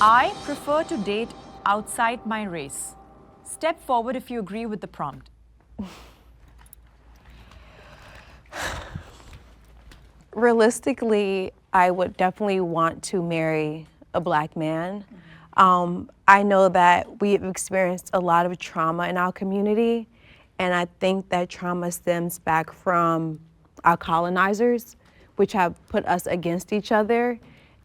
I prefer to date outside my race. Step forward if you agree with the prompt. Realistically, I would definitely want to marry a Black man. I know that we have experienced a lot of trauma in our community, and I think that trauma stems back from our colonizers, which have put us against each other,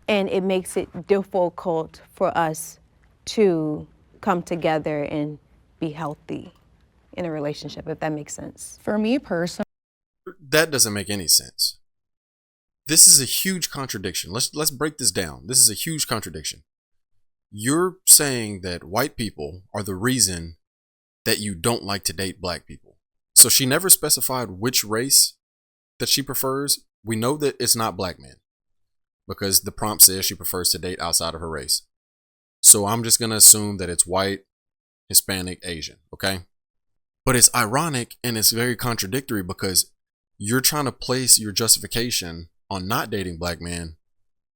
and it makes it difficult for us to come together and be healthy in a relationship, if that makes sense. For me personally, That doesn't make any sense. This is a huge contradiction. Let's break this down. This is a huge contradiction. You're saying that white people are the reason that you don't like to date black people. So she never specified which race that she prefers. We know that it's not black men because the prompt says she prefers to date outside of her race. So I'm just going to assume that it's white, Hispanic, Asian, okay? But it's ironic and it's very contradictory because you're trying to place your justification on not dating black men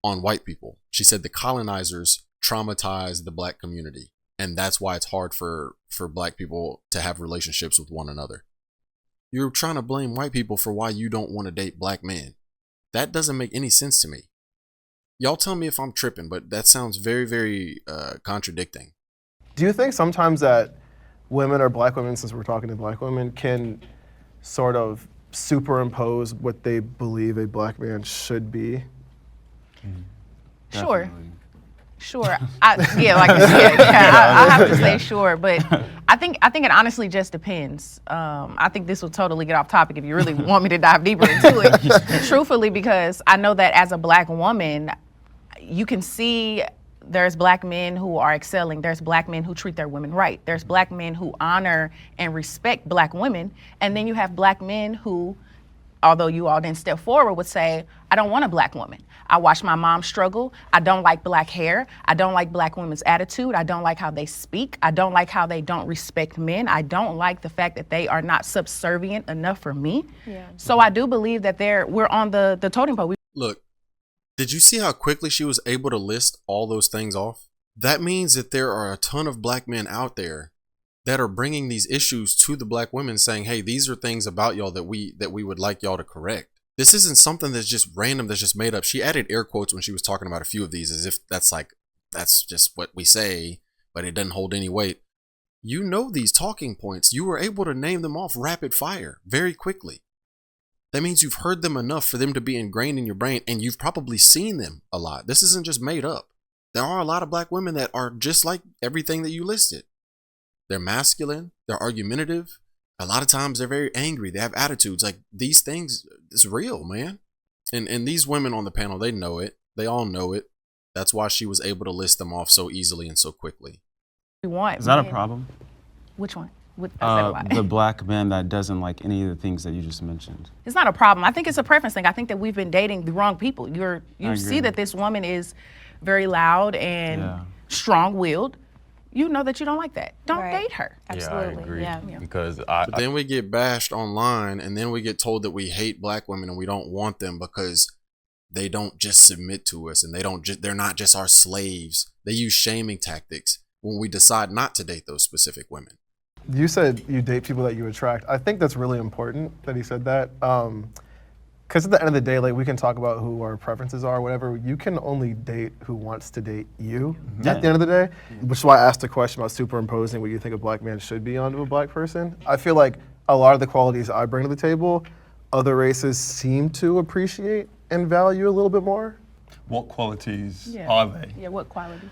on white people. She said the colonizers traumatized the black community, and that's why it's hard for black people to have relationships with one another. You're trying to blame white people for why you don't want to date black men. That doesn't make any sense to me. Y'all tell me if I'm tripping, but that sounds very, very contradicting. Do you think sometimes that women or black women, since we're talking to black women, can sort of superimpose what they believe a black man should be? sure. Sure. I have to say sure, but I think it honestly just depends. I think this will totally get off topic if you really want me to dive deeper into it. Truthfully, because I know that as a black woman, you can see there's black men who are excelling. There's black men who treat their women right. There's black men who honor and respect black women. And then you have black men who, although you all didn't step forward, would say, I don't want a black woman. I watched my mom struggle. I don't like black hair. I don't like black women's attitude. I don't like how they speak. I don't like how they don't respect men. I don't like the fact that they are not subservient enough for me. Yeah. So I do believe that we're on the totem pole. Look, did you see how quickly she was able to list all those things off? That means that there are a ton of black men out there that are bringing these issues to the black women saying, hey, these are things about y'all that we would like y'all to correct. This isn't something that's just random, that's just made up. She added air quotes when she was talking about a few of these as if that's just what we say, but it doesn't hold any weight. You know these talking points. You were able to name them off rapid fire very quickly. That means you've heard them enough for them to be ingrained in your brain, and you've probably seen them a lot. This isn't just made up. There are a lot of black women that are just like everything that you listed. They're masculine, they're argumentative. A lot of times they're very angry. They have attitudes. Like, these things, it's real, man. And these women on the panel, they know it. They all know it. That's why she was able to list them off so easily and so quickly. Is that a problem? Which one? The black man that doesn't like any of the things that you just mentioned. It's not a problem. I think it's a preference thing. I think that we've been dating the wrong people. You see that this woman is very loud and strong-willed. You know that you don't like that. Don't date her. Absolutely. Yeah, I agree. Yeah. Because But then we get bashed online, and then we get told that we hate black women and we don't want them because they don't just submit to us, and they're not just our slaves. They use shaming tactics when we decide not to date those specific women. You said you date people that you attract. I think that's really important that he said that. Because at the end of the day, like, we can talk about who our preferences are, whatever. You can only date who wants to date you at the end of the day, which is why I asked the question about superimposing what you think a black man should be onto a black person. I feel like a lot of the qualities I bring to the table, other races seem to appreciate and value a little bit more. what qualities are they? Yeah, what qualities?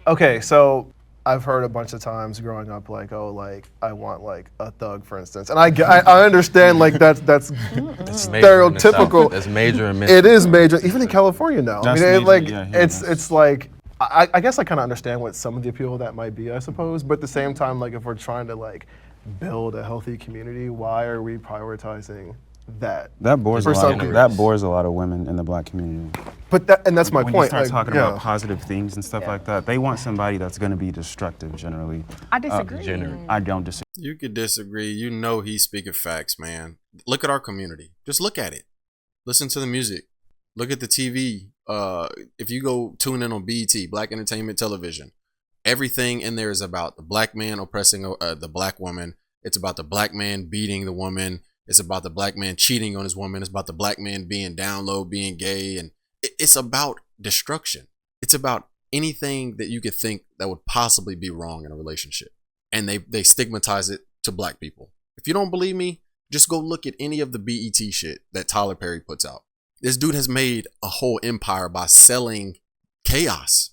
Okay, so I've heard a bunch of times growing up, like, oh, like, I want, like, a thug, for instance. And I understand, like, that's stereotypical. That's major in It is major, even in California now. That's I mean, major, it's like, I guess I kind of understand what some of the appeal of that might be, I suppose. But at the same time, like, if we're trying to, like, build a healthy community, why are we prioritizing that? That bores For some groups. that bores a lot of women in the black community. But that's my When point. you start like, talking yeah. about positive things and stuff like that, they want somebody that's going to be destructive generally. I disagree. I don't disagree. You could disagree. You know he's speaking facts, man. Look at our community. Just look at it. Listen to the music. Look at the TV if you go tune in on BET, Black Entertainment Television, everything in there is about the black man oppressing the black woman. It's about the black man beating the woman. It's about the black man cheating on his woman. It's about the black man being down low, being gay, and it's about destruction. It's about anything that you could think that would possibly be wrong in a relationship, and they stigmatize it to black people. If you don't believe me, just go look at any of the BET shit that Tyler Perry puts out. This dude has made a whole empire by selling chaos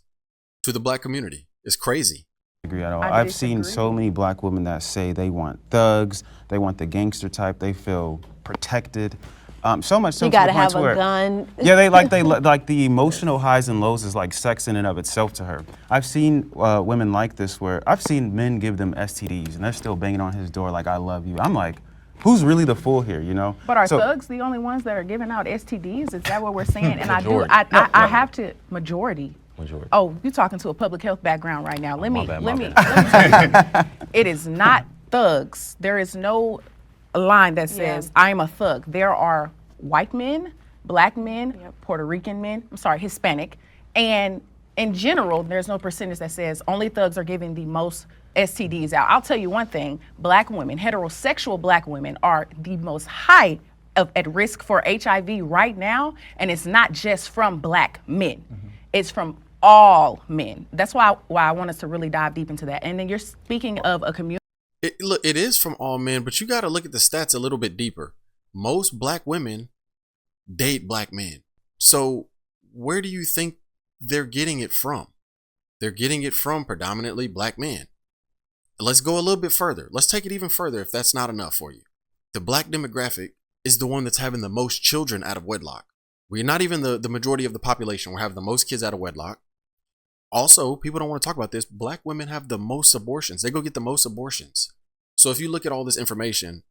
to the black community. It's crazy. Agree at all. I've seen so many black women that say they want thugs, they want the gangster type, they feel protected. So much so You to the gotta point have to a where, gun. yeah, they like the emotional highs and lows is like sex in and of itself to her. I've seen women like this where I've seen men give them STDs and they're still banging on his door like, I love you. I'm like, who's really the fool here, you know? But are thugs the only ones that are giving out STDs? Is that what we're saying? And I have to majority. Oh, you're talking to a public health background right now. Let me tell you, it is not thugs. There is no line that says I am a thug. There are white men, black men, Puerto Rican men, Hispanic, and in general, there's no percentage that says only thugs are giving the most STDs out. I'll tell you one thing, black women, heterosexual black women are the most high at risk for HIV right now, and it's not just from black men. It's from all men. That's why I want us to really dive deep into that. And then you're speaking of a community. Look, it is from all men, but you got to look at the stats a little bit deeper. Most black women date black men. So where do you think they're getting it from? They're getting it from predominantly black men. Let's go a little bit further. Let's take it even further if that's not enough for you. The black demographic is the one that's having the most children out of wedlock. We're not even the majority of the population. We're having the most kids out of wedlock. Also, people don't want to talk about this. Black women have the most abortions. They go get the most abortions. So if you look at all this information,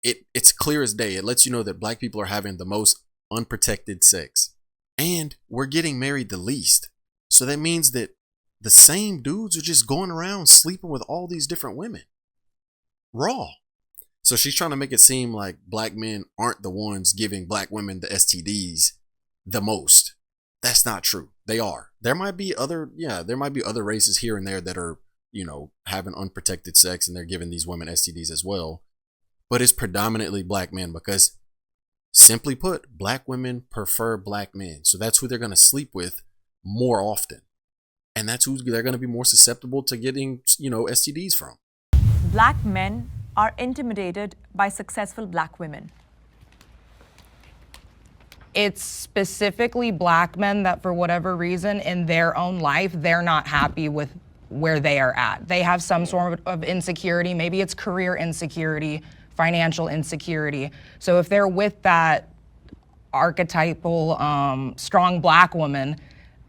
it's clear as day. It lets you know that black people are having the most unprotected sex. And we're getting married the least. So that means that the same dudes are just going around sleeping with all these different women. Raw. So she's trying to make it seem like black men aren't the ones giving black women the STDs the most. That's not true. They are. There might be other races here and there that are, having unprotected sex and they're giving these women STDs as well. But it's predominantly black men because, simply put, black women prefer black men. So that's who they're going to sleep with more often. And that's who they're going to be more susceptible to getting, STDs from. Black men are intimidated by successful black women. It's specifically black men that for whatever reason in their own life, they're not happy with where they are at. They have some sort of insecurity. Maybe it's career insecurity, financial insecurity. So if they're with that archetypal, strong black woman,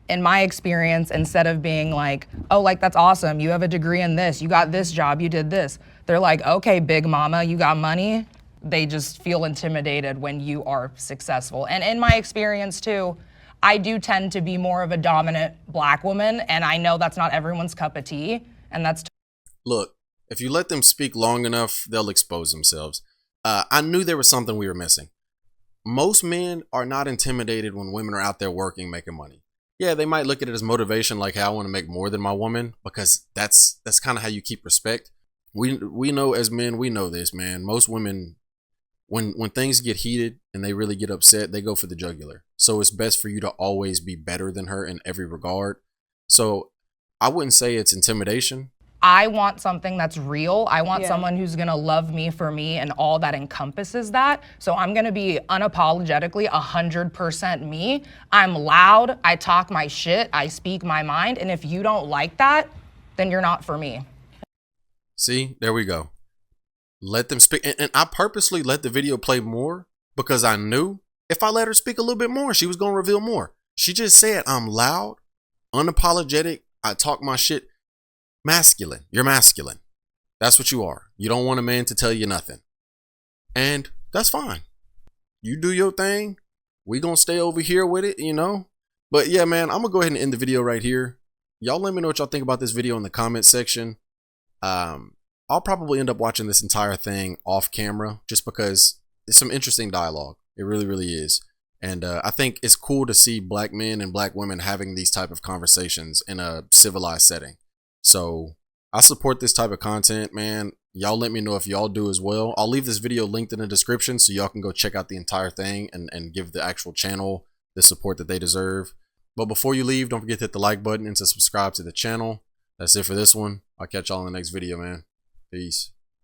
in my experience, instead of being like, oh, like, that's awesome, you have a degree in this, you got this job, you did this. They're like, okay, big mama, you got money. They just feel intimidated when you are successful. And in my experience too, I do tend to be more of a dominant black woman, and I know that's not everyone's cup of tea, and that's Look, if you let them speak long enough, they'll expose themselves. I knew there was something we were missing. Most men are not intimidated when women are out there working, making money. Yeah, they might look at it as motivation, like, hey, I want to make more than my woman, because that's kind of how you keep respect. We know as men, we know this, man. Most women, when things get heated and they really get upset, they go for the jugular. So it's best for you to always be better than her in every regard. So I wouldn't say it's intimidation. I want something that's real. I want someone who's gonna love me for me and all that encompasses that. So I'm gonna be unapologetically 100% me. I'm loud, I talk my shit, I speak my mind, and if you don't like that, then you're not for me. See, there we go. Let them speak. And I purposely let the video play more because I knew if I let her speak a little bit more, she was gonna reveal more. She just said, I'm loud, unapologetic, I talk my shit. Masculine. You're masculine. That's what you are. You don't want a man to tell you nothing. And that's fine. You do your thing. We gonna stay over here with it, But yeah, man, I'm gonna go ahead and end the video right here. Y'all let me know what y'all think about this video in the comment section. I'll probably end up watching this entire thing off camera just because it's some interesting dialogue. It really, really is. And I think it's cool to see black men and black women having these type of conversations in a civilized setting. So I support this type of content, man. Y'all let me know if y'all do as well. I'll leave this video linked in the description so y'all can go check out the entire thing and give the actual channel the support that they deserve. But before you leave, don't forget to hit the like button and to subscribe to the channel. That's it for this one. I'll catch y'all in the next video, man. Peace.